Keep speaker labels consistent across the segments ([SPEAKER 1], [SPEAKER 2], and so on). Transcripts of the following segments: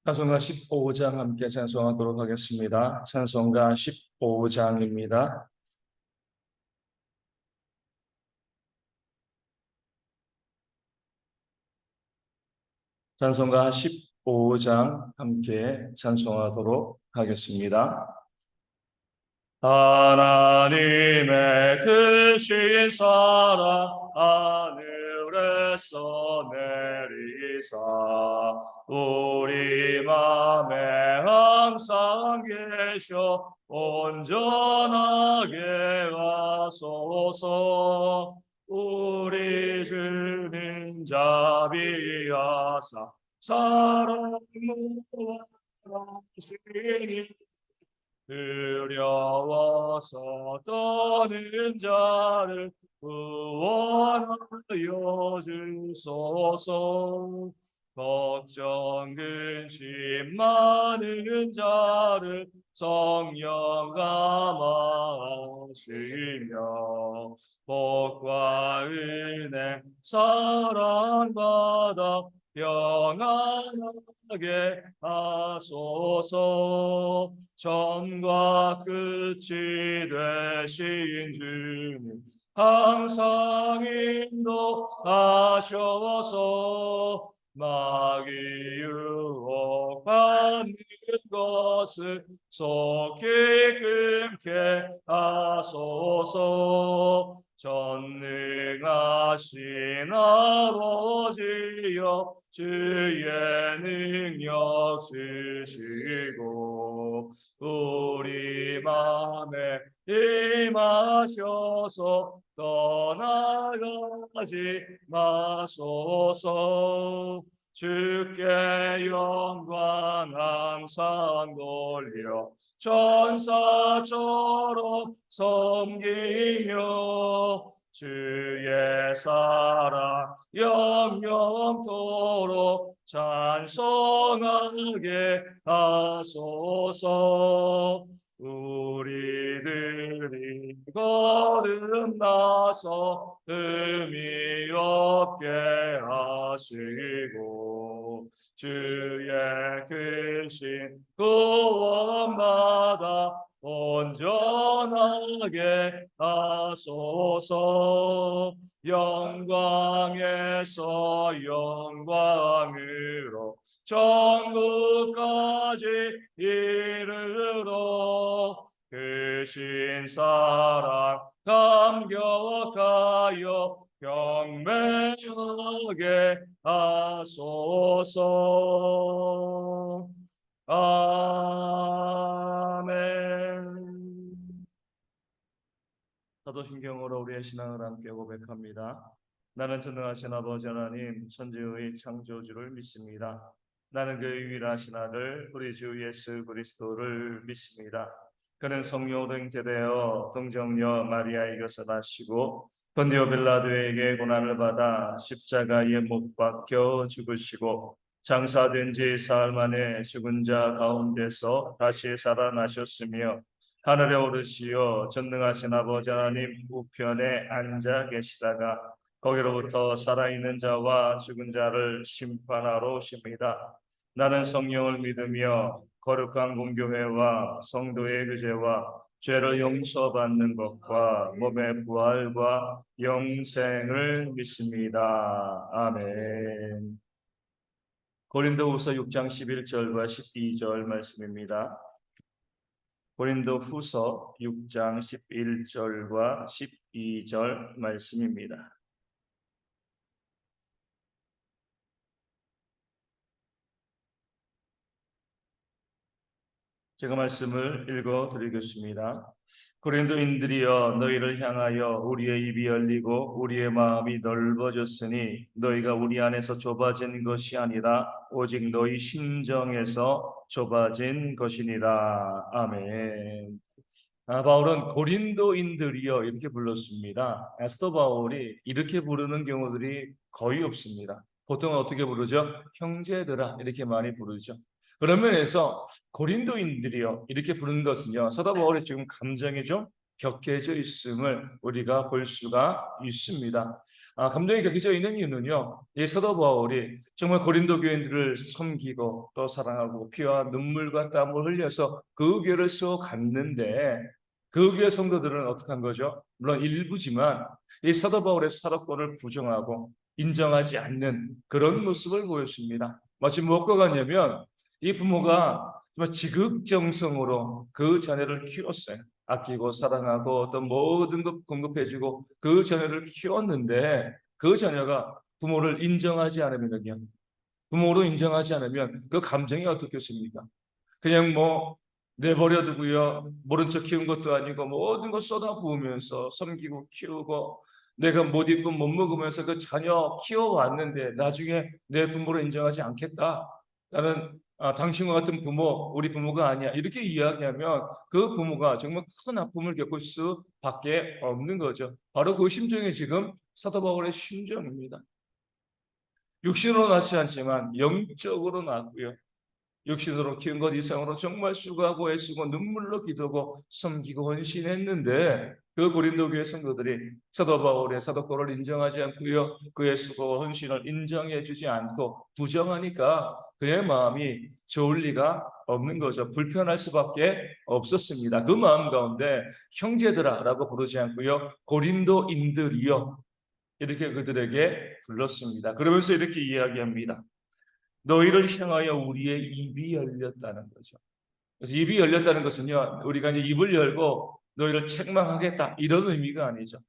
[SPEAKER 1] 찬송가 15장 함께 찬송하도록 하겠습니다. 찬송가 15장입니다. 찬송가 15장 함께 찬송하도록 하겠습니다. 하나님의 크신 사랑 하늘에서 내리사 우리 맘에 항상 계셔 온전하게 하소서. 우리 주님 자비하사 사랑 무하시니 두려워서 떠는 자를 구원하여 주소서. 걱정 근심 많은 자를 성령 감화하시며 복과 은혜 사랑받아 평안하게 하소서. 처음과 끝이 되신 주님 항상 인도하셔서 마귀 유혹받는 것을 속히 끊게 하소서. 전능하신 아버지여 주의 능력 주시고 우리 맘에 임하셔서 떠나가지 마소서. 주께 영광 항상 돌려 천사처럼 섬기며 주의 사랑 영영토록 찬송하게 하소서. 우리들이 거듭나서 의미 없게 하시고 주의 크신 구원받아 온전하게 하소서. 영광에서 영광으로 천국까지 이르러 크신 사랑 감격하여 경배하게 하소서. 아멘. 사도신경으로 우리의 신앙을 함께 고백합니다. 나는 전능하신 아버지 하나님 천지의 창조주를 믿습니다. 나는 그 유일하신 아들 우리 주 예수 그리스도를 믿습니다. 그는 성령으로 잉태되어 동정녀 마리아에게서 나시고 본디오 빌라도에게 고난을 받아 십자가에 못 박혀 죽으시고 장사된 지 사흘 만에 죽은 자 가운데서 다시 살아나셨으며 하늘에 오르시어 전능하신 아버지 하나님 우편에 앉아 계시다가 거기로부터 살아있는 자와 죽은 자를 심판하러 오십니다. 나는 성령을 믿으며 거룩한 공교회와 성도의 교제와 죄를 용서받는 것과 몸의 부활과 영생을 믿습니다. 아멘. 고린도후서 6장 11절과 12절 말씀입니다. 고린도후서 6장 11절과 12절 말씀입니다. 제가 말씀을 읽어드리겠습니다. 고린도인들이여 너희를 향하여 우리의 입이 열리고 우리의 마음이 넓어졌으니 너희가 우리 안에서 좁아진 것이 아니라 오직 너희 심정에서 좁아진 것이니라. 아멘. 바울은 고린도인들이여 이렇게 불렀습니다. 사도 바울이 이렇게 부르는 경우들이 거의 없습니다. 보통 어떻게 부르죠? 형제들아 이렇게 많이 부르죠. 그런 면에서 고린도인들이여 이렇게 부르는 것은요, 사도 바울의 지금 감정이 좀 격해져 있음을 우리가 볼 수가 있습니다. 감동이 격해져 있는 이유는요, 이 사도 바울이 정말 고린도 교인들을 섬기고 또 사랑하고 피와 눈물과 땀을 흘려서 그 교회를 세워 갔는데, 그 교회 성도들은 어떻게 한 거죠? 물론 일부지만 이 사도 바울의 사도권을 부정하고 인정하지 않는 그런 모습을 보였습니다. 마치 무엇과 같냐면, 이 부모가 정말 지극정성으로 그 자녀를 키웠어요. 아끼고 사랑하고 어떤 모든 것 공급해주고 그 자녀를 키웠는데, 그 자녀가 부모를 인정하지 않으면요, 부모로 인정하지 않으면 그 감정이 어떻겠습니까? 그냥 뭐 내버려 두고요, 모른 척 키운 것도 아니고 모든 것 쏟아부으면서 섬기고 키우고, 내가 못 입고 못 먹으면서 그 자녀 키워왔는데 나중에 내 부모로 인정하지 않겠다, 나는 당신과 같은 부모 우리 부모가 아니야, 이렇게 이야기하면 그 부모가 정말 큰 아픔을 겪을 수밖에 없는 거죠. 바로 그 심정이 지금 사도 바울의 심정입니다. 육신으로 낳지 않지만 영적으로 낳고요, 육신으로 키운 것 이상으로 정말 수고하고 애쓰고 눈물로 기도고 섬기고 헌신했는데, 그 고린도 교회 성도들이 사도 바울의 사도권을 인정하지 않고요, 그의 수고와 헌신을 인정해 주지 않고 부정하니까 그의 마음이 좋을 리가 없는 거죠. 불편할 수밖에 없었습니다. 그 마음 가운데 형제들아 라고 부르지 않고요, 고린도인들이여 이렇게 그들에게 불렀습니다. 그러면서 이렇게 이야기합니다. 너희를 향하여 우리의 입이 열렸다는 거죠. 그래서 입이 열렸다는 것은요, 우리가 이제 입을 열고 너희를 책망하겠다 이런 의미가 아니죠.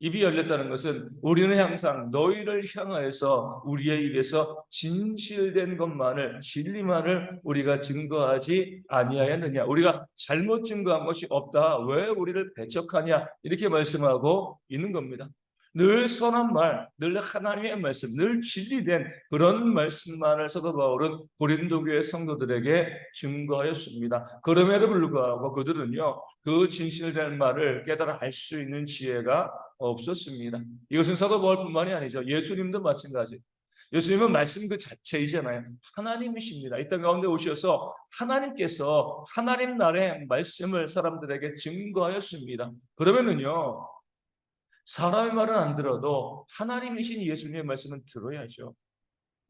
[SPEAKER 1] 입이 열렸다는 것은 우리는 항상 너희를 향하여서 우리의 입에서 진실된 것만을, 진리만을 우리가 증거하지 아니하였느냐, 우리가 잘못 증거한 것이 없다, 왜 우리를 배척하냐, 이렇게 말씀하고 있는 겁니다. 늘 선한 말, 늘 하나님의 말씀, 늘 진리된 그런 말씀만을 사도 바울은 고린도 교회 성도들에게 증거하였습니다. 그럼에도 불구하고 그들은요, 그 진실된 말을 깨달아 알 수 있는 지혜가 없었습니다. 이것은 사도 바울뿐만이 아니죠. 예수님도 마찬가지. 예수님은 말씀 그 자체이잖아요. 하나님이십니다. 이 땅 가운데 오셔서 하나님께서 하나님 나라의 말씀을 사람들에게 증거하였습니다. 그러면은요, 사람의 말은 안 들어도 하나님이신 예수님의 말씀은 들어야죠.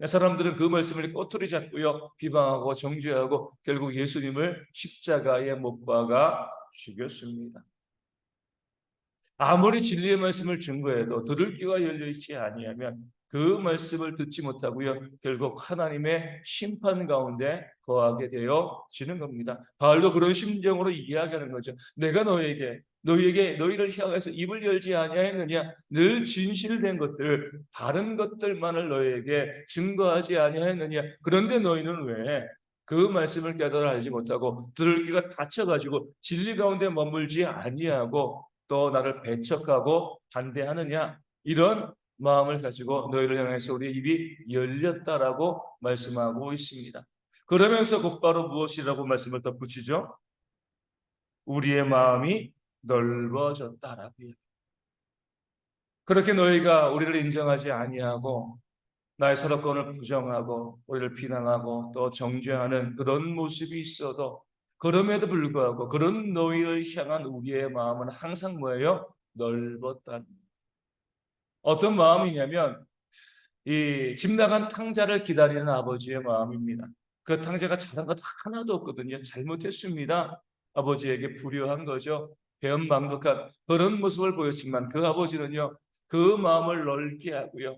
[SPEAKER 1] 사람들은 그 말씀을 꼬투리 잡고요, 비방하고 정죄하고 결국 예수님을 십자가에 못 박아 죽였습니다. 아무리 진리의 말씀을 증거해도 들을 귀가 열려 있지 아니하면 그 말씀을 듣지 못하고요, 결국 하나님의 심판 가운데 거하게 되어지는 겁니다. 바울도 그런 심정으로 이야기하는 거죠. 내가 너희를 향해서 입을 열지 아니하였느냐, 늘 진실된 것들, 바른 것들만을 너희에게 증거하지 아니하였느냐, 그런데 너희는 왜 그 말씀을 깨달아 알지 못하고 들을 귀가 닫혀가지고 진리 가운데 머물지 아니하고 또 나를 배척하고 반대하느냐, 이런 마음을 가지고 너희를 향해서 우리의 입이 열렸다라고 말씀하고 있습니다. 그러면서 곧바로 무엇이라고 말씀을 덧붙이죠? 우리의 마음이 넓어졌다라고요. 그렇게 너희가 우리를 인정하지 아니하고 나의 사도권을 부정하고 우리를 비난하고 또 정죄하는 그런 모습이 있어도, 그럼에도 불구하고 그런 너희를 향한 우리의 마음은 항상 뭐예요? 넓었다. 어떤 마음이냐면 이 집 나간 탕자를 기다리는 아버지의 마음입니다. 그 탕자가 잘한 것 하나도 없거든요. 잘못했습니다. 아버지에게 불효한 거죠. 배은망덕한 그런 모습을 보였지만 그 아버지는요, 그 마음을 넓게 하고요,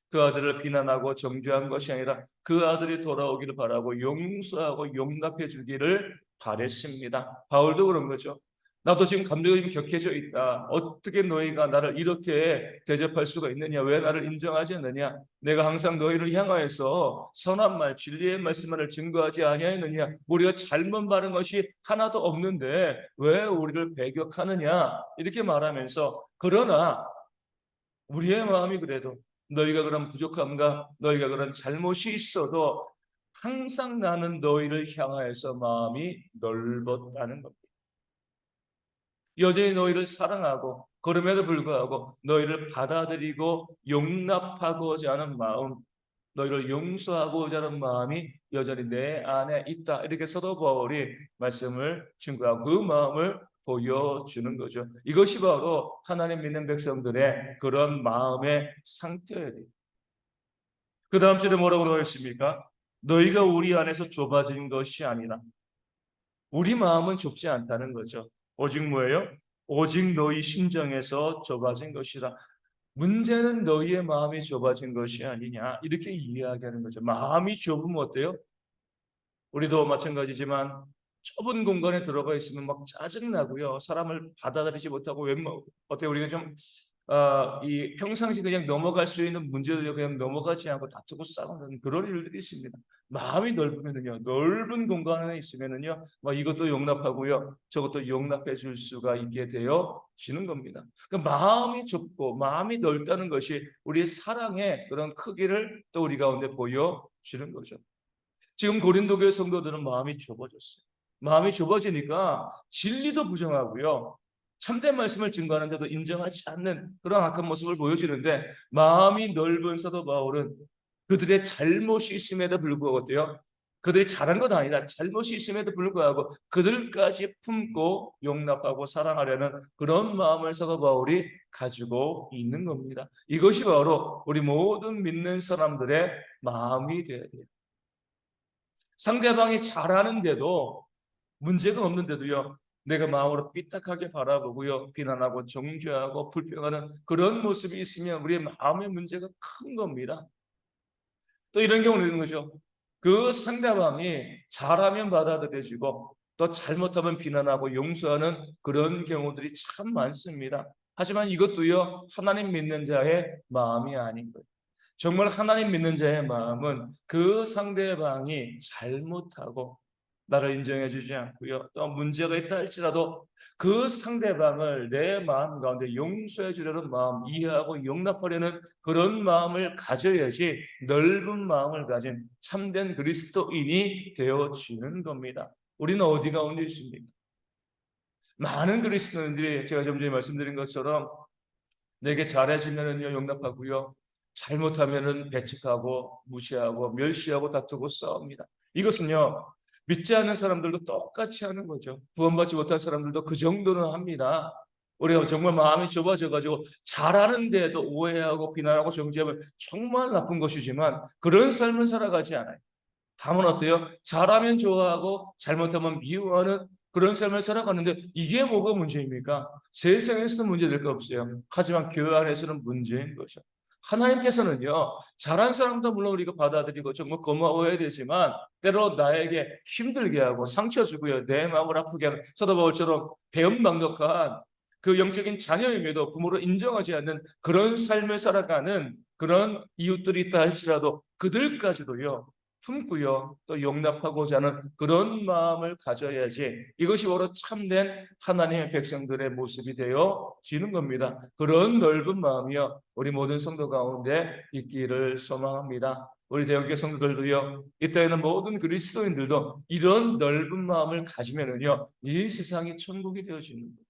[SPEAKER 1] 그 아들을 비난하고 정죄한 것이 아니라 그 아들이 돌아오기를 바라고 용서하고 용납해 주기를 바랬습니다. 바울도 그런 거죠. 나도 지금 감정이 격해져 있다. 어떻게 너희가 나를 이렇게 대접할 수가 있느냐? 왜 나를 인정하지 않느냐? 내가 항상 너희를 향하여서 선한 말, 진리의 말씀만을 증거하지 아니하였느냐? 우리가 잘못 말한 것이 하나도 없는데 왜 우리를 배격하느냐? 이렇게 말하면서, 그러나 우리의 마음이 그래도 너희가 그런 부족함과 너희가 그런 잘못이 있어도 항상 나는 너희를 향하여서 마음이 넓었다는 겁니다. 여전히 너희를 사랑하고 그럼에도 불구하고 너희를 받아들이고 용납하고자 하는 마음, 너희를 용서하고자 하는 마음이 여전히 내 안에 있다, 이렇게 사도 바울이 말씀을 증거하고 그 마음을 보여주는 거죠. 이것이 바로 하나님 믿는 백성들의 그런 마음의 상태예요. 그 다음 절에 뭐라고 되어 있습니까? 너희가 우리 안에서 좁아진 것이 아니라, 우리 마음은 좁지 않다는 거죠. 오직 뭐예요? 오직 너희 심정에서 좁아진 것이라. 문제는 너희의 마음이 좁아진 것이 아니냐, 이렇게 이야기하는 거죠. 마음이 좁으면 어때요? 우리도 마찬가지지만 좁은 공간에 들어가 있으면 막 짜증나고요. 사람을 받아들이지 못하고 어때요? 우리가 좀 이 평상시 그냥 넘어갈 수 있는 문제들 그냥 넘어가지 않고 다투고 싸우는 그런 일들이 있습니다. 마음이 넓으면은요, 넓은 공간 안에 있으면은요, 막 이것도 용납하고요, 저것도 용납해 줄 수가 있게 되어지는 겁니다. 그 마음이 좁고 마음이 넓다는 것이 우리의 사랑의 그런 크기를 또 우리 가운데 보여주는 거죠. 지금 고린도 교회 성도들은 마음이 좁아졌어요. 마음이 좁아지니까 진리도 부정하고요, 참된 말씀을 증거하는데도 인정하지 않는 그런 악한 모습을 보여주는데, 마음이 넓은 사도 바울은 그들의 잘못이 있음에도 불구하고 어때요? 그들이 잘한 건 아니다. 잘못이 있음에도 불구하고 그들까지 품고 용납하고 사랑하려는 그런 마음을 사도 바울이 가지고 있는 겁니다. 이것이 바로 우리 모든 믿는 사람들의 마음이 되어야 돼요. 상대방이 잘하는데도, 문제가 없는데도요, 내가 마음으로 삐딱하게 바라보고요, 비난하고 정죄하고 불평하는 그런 모습이 있으면 우리의 마음의 문제가 큰 겁니다. 또 이런 경우는 있는 거죠. 그 상대방이 잘하면 받아들여지고 또 잘못하면 비난하고 용서하는 그런 경우들이 참 많습니다. 하지만 이것도요, 하나님 믿는 자의 마음이 아닌 거예요. 정말 하나님 믿는 자의 마음은 그 상대방이 잘못하고 나를 인정해 주지 않고요, 또 문제가 있다 할지라도 그 상대방을 내 마음 가운데 용서해 주려는 마음, 이해하고 용납하려는 그런 마음을 가져야지 넓은 마음을 가진 참된 그리스도인이 되어지는 겁니다. 우리는 어디 가운데 있습니까? 많은 그리스도인들이 제가 좀 전에 말씀드린 것처럼 내게 잘해주면은요 용납하고요, 잘못하면은 배척하고 무시하고 멸시하고 다투고 싸웁니다. 이것은요, 믿지 않는 사람들도 똑같이 하는 거죠. 구원받지 못한 사람들도 그 정도는 합니다. 우리가 정말 마음이 좁아져 가지고 잘하는데도 오해하고 비난하고 정죄하면 정말 나쁜 것이지만 그런 삶을 살아가지 않아요. 다만 어때요? 잘하면 좋아하고 잘못하면 미워하는 그런 삶을 살아가는데, 이게 뭐가 문제입니까? 세상에서는 문제될 거 없어요. 하지만 교회 안에서는 문제인 거죠. 하나님께서는요, 잘한 사람도 물론 우리가 받아들이고 정말 고마워해야 되지만 때로 나에게 힘들게 하고 상처 주고요, 내 마음을 아프게 하는, 사도 바울처럼 배은망덕한 그 영적인 자녀임에도 부모를 인정하지 않는 그런 삶을 살아가는 그런 이웃들이 있다 할지라도 그들까지도요 품고요, 또 용납하고자 하는 그런 마음을 가져야지, 이것이 바로 참된 하나님의 백성들의 모습이 되어지는 겁니다. 그런 넓은 마음이요, 우리 모든 성도 가운데 있기를 소망합니다. 우리 대형교회 성도들도요, 이 땅에 있는 모든 그리스도인들도 이런 넓은 마음을 가지면은요, 이 세상이 천국이 되어지는 거예요.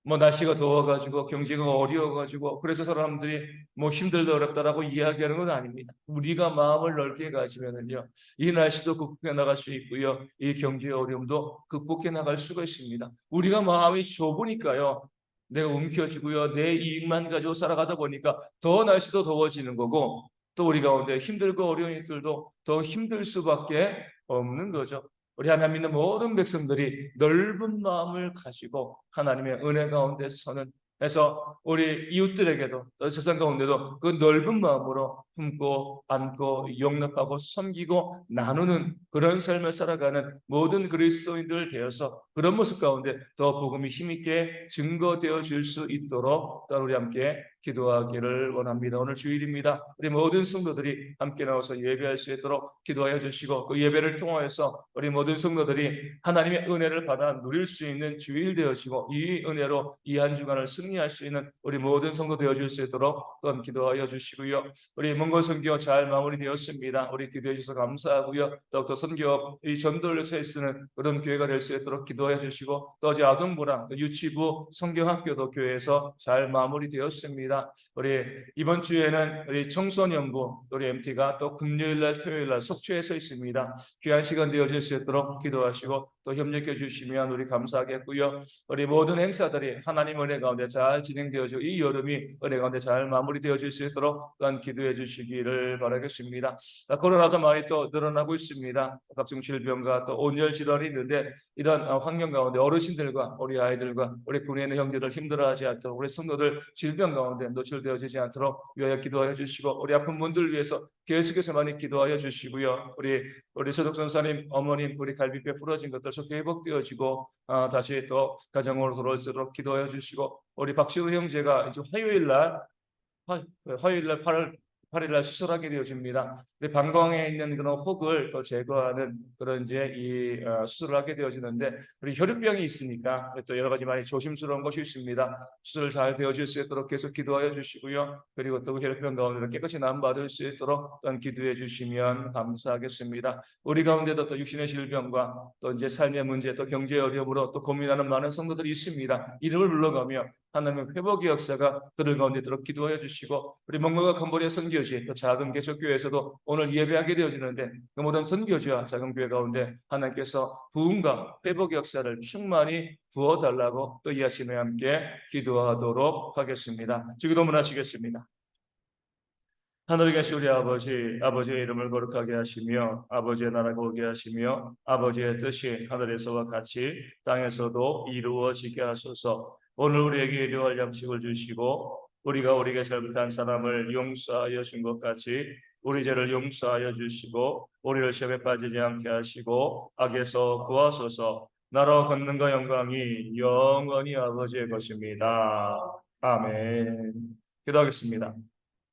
[SPEAKER 1] 뭐 날씨가 더워가지고 경제가 어려워가지고 그래서 사람들이 뭐 힘들다 어렵다라고 이야기하는 건 아닙니다. 우리가 마음을 넓게 가지면은요, 이 날씨도 극복해 나갈 수 있고요, 이 경제의 어려움도 극복해 나갈 수가 있습니다. 우리가 마음이 좁으니까요, 내가 움켜쥐고요, 내 이익만 가지고 살아가다 보니까 더 날씨도 더워지는 거고, 또 우리 가운데 힘들고 어려운 일들도 더 힘들 수밖에 없는 거죠. 우리 하나님 믿는 모든 백성들이 넓은 마음을 가지고 하나님의 은혜 가운데 서는, 해서 우리 이웃들에게도 또 세상 가운데도 그 넓은 마음으로 품고 안고 용납하고 섬기고 나누는 그런 삶을 살아가는 모든 그리스도인들 되어서 그런 모습 가운데 더 복음이 힘있게 증거되어 줄 수 있도록 또 우리 함께 기도하기를 원합니다. 오늘 주일입니다. 우리 모든 성도들이 함께 나와서 예배할 수 있도록 기도하여 주시고, 그 예배를 통하여서 우리 모든 성도들이 하나님의 은혜를 받아 누릴 수 있는 주일 되어지고, 이 은혜로 이 한 주간을 승리할 수 있는 우리 모든 성도 되어줄 수 있도록 또한 기도하여 주시고요. 우리 몽골 선교 잘 마무리되었습니다. 우리 기도해 주셔서 감사하고요. 더욱더 선교 이 전도를 쓰는 그런 교회가 될 수 있도록 기도해 주시고, 또 어제 아동부랑 또 유치부 성경학교도 교회에서 잘 마무리되었습니다. 우리 이번 주에는 우리 청소년부 우리 MT가 또 금요일날 토요일날 속초에서 있습니다. 귀한 시간 되어질 수 있도록 기도하시고 또 협력해 주시면 우리 감사하겠고요. 우리 모든 행사들이 하나님 은혜 가운데 잘 진행되어지고 이 여름이 은혜 가운데 잘 마무리되어질 수 있도록 또한 기도해 주시기를 바라겠습니다. 코로나도 많이 또 늘어나고 있습니다. 각종 질병과 또 온열 질환이 있는데 이런 환경 가운데 어르신들과 우리 아이들과 우리 군에 있는 형제들 힘들어하지 않도록, 우리 성도들 질병 가운데 노출되어지지 않도록 위하여 기도하여 주시고, 우리 아픈 분들 위해서 계속해서 많이 기도하여 주시고요. 우리 서독 선사님 어머님 우리 갈비뼈 부러진 것들 속히 회복되어지고 다시 또 가정으로 돌아올 수 있도록 기도하여 주시고, 우리 박시우 형제가 이제 화요일날 8일 날 수술하게 되어집니다. 방광에 있는 그런 혹을 또 제거하는 그런 이제 수술을 하게 되어지는데, 우리 혈육병이 있으니까 또 여러 가지 많이 조심스러운 것이 있습니다. 수술 잘 되어질 수 있도록 계속 기도하여 주시고요. 그리고 또 혈육병 가운데 깨끗이 남받을 수 있도록 또한 기도해 주시면 감사하겠습니다. 우리 가운데도 또 육신의 질병과 또 이제 삶의 문제, 또 경제 어려움으로 또 고민하는 많은 성도들이 있습니다. 이름을 불러가며 하나님의 회복의 역사가 그들 가운데 들어 기도하여 주시고, 우리 몽골과 캄보디아 선교지 또 작은 개척교회에서도 오늘 예배하게 되어지는데, 그 모든 선교지와 작은 교회 가운데 하나님께서 부흥과 회복의 역사를 충만히 부어달라고 또 이 아침에 함께 기도하도록 하겠습니다. 주기도문 하시겠습니다. 하늘에 계신 우리 아버지, 아버지의 이름을 거룩하게 하시며 아버지의 나라가 오게 하시며 아버지의 뜻이 하늘에서와 같이 땅에서도 이루어지게 하소서. 오늘 우리에게 일용할 양식을 주시고 우리가 우리에게 잘못한 사람을 용서하여 준 것 같이 우리 죄를 용서하여 주시고 우리를 시험에 빠지지 않게 하시고 악에서 구하소서. 나라와 권능과 영광이 영원히 아버지의 것입니다. 아멘. 기도하겠습니다.